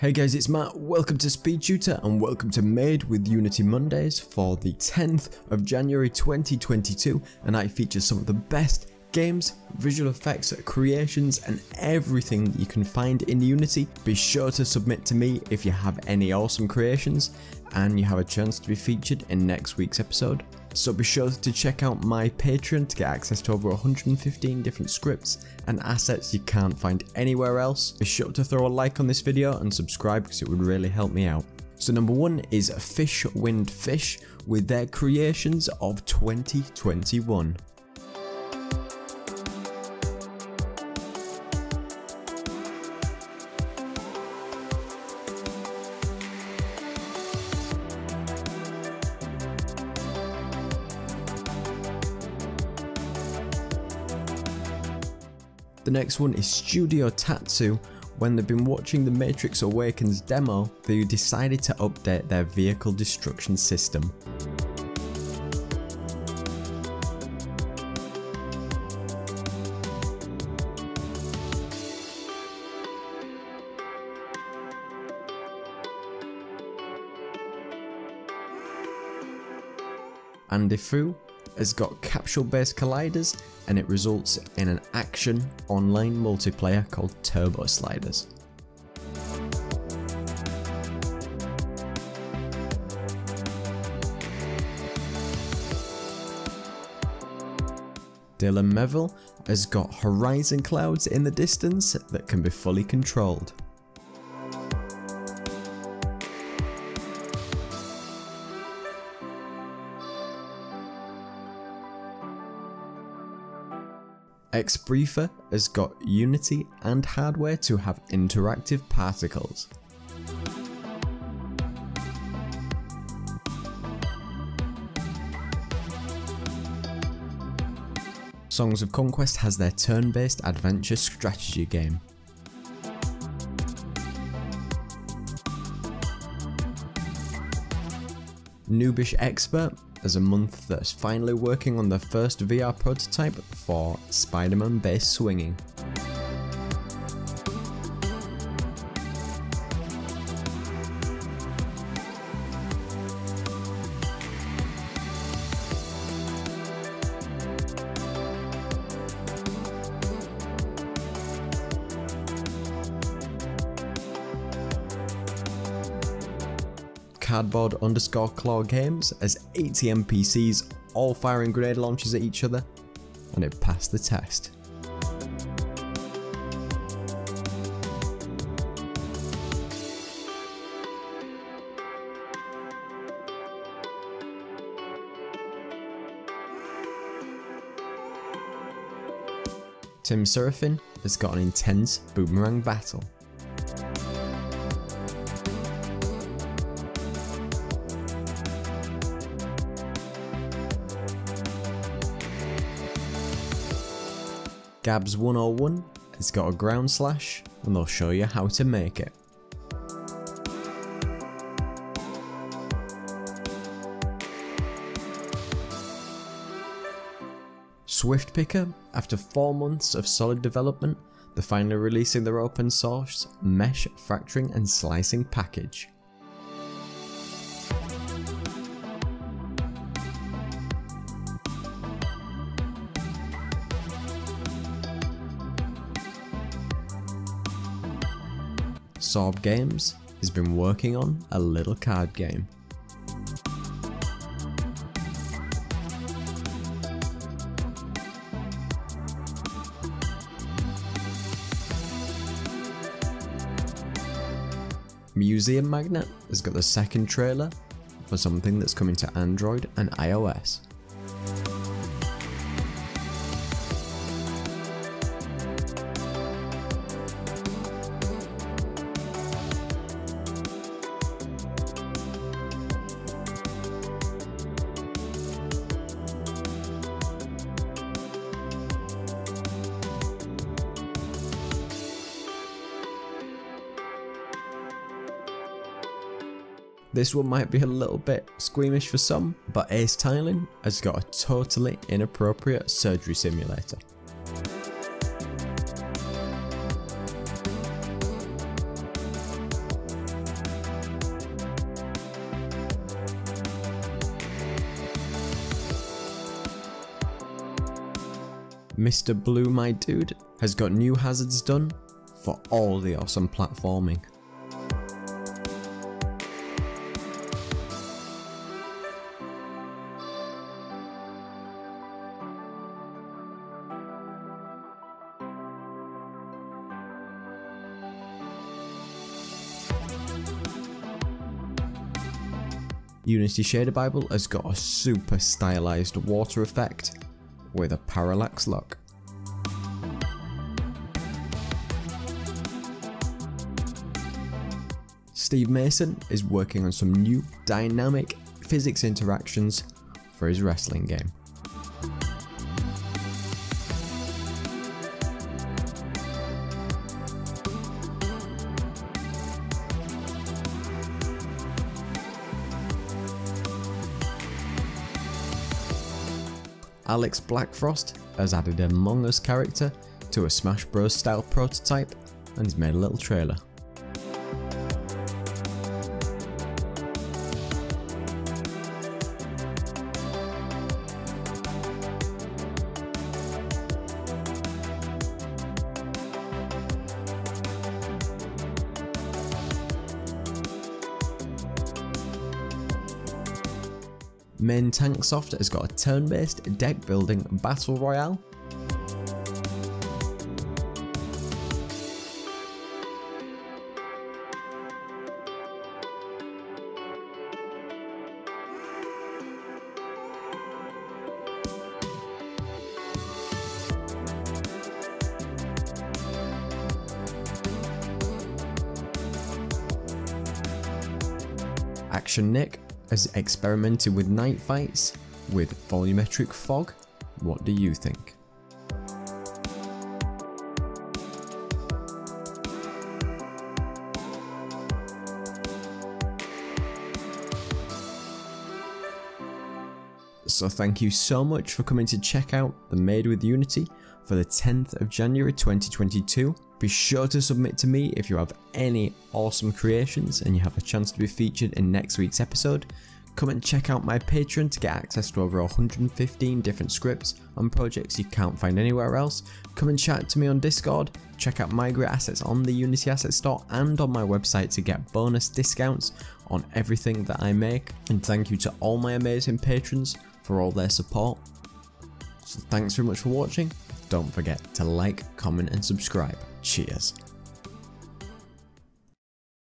Hey guys, it's Matt, welcome to SpeedTutor and welcome to Made with Unity Mondays for the 10th of January 2022, and I feature some of the best games, visual effects, creations and everything that you can find in Unity. Be sure to submit to me if you have any awesome creations and you have a chance to be featured in next week's episode. So be sure to check out my Patreon to get access to over 115 different scripts and assets you can't find anywhere else. Be sure to throw a like on this video and subscribe because it would really help me out. So number one is Fish Wind Fish with their creations of 2021. The next one is StudioTatsu. When they've been watching the Matrix Awakens demo, they decided to update their vehicle destruction system. Andy Fu has got capsule-based colliders, and it results in an action online multiplayer called Turbo Sliders. Dylan Melville has got horizon clouds in the distance that can be fully controlled. Xbriefer has got Unity and hardware to have interactive particles. Songs of Conquest has their turn-based adventure strategy game. Noobish Expert as a month that's finally working on the first VR prototype for Spiderman based swinging. Cardboard_Claw Games as 80 NPCs all firing grenade launchers at each other, and it passed the test. Tim Seraphin has got an intense boomerang battle. Gabs 101 has got a ground slash, and they'll show you how to make it. Swift Picker, after 4 months of solid development, they're finally releasing their open source mesh fracturing and slicing package. Sorb Games has been working on a little card game. Museum Magnate has got the second trailer for something that's coming to Android and iOS. This one might be a little bit squeamish for some, but Ace Tiling has got a totally inappropriate surgery simulator. Mr. Blue, my dude, has got new hazards done for all the awesome platforming. Unity Shader Bible has got a super stylized water effect with a parallax look. Steve Mason is working on some new dynamic physics interactions for his wrestling game. Alex Blackfrost has added an Among Us character to a Smash Bros style prototype and he's made a little trailer. Maintaksoft has got a turn-based deck building battle royale. Action Nick has experimented with night fights with volumetric fog. What do you think? So thank you so much for coming to check out the Made with Unity for the 10th of January 2022. Be sure to submit to me if you have any awesome creations and you have a chance to be featured in next week's episode. Come and check out my Patreon to get access to over 115 different scripts and projects you can't find anywhere else. Come and chat to me on Discord, check out my great assets on the Unity Asset Store and on my website to get bonus discounts on everything that I make. And thank you to all my amazing patrons for all their support. So thanks very much for watching. Don't forget to like, comment and subscribe. Cheers.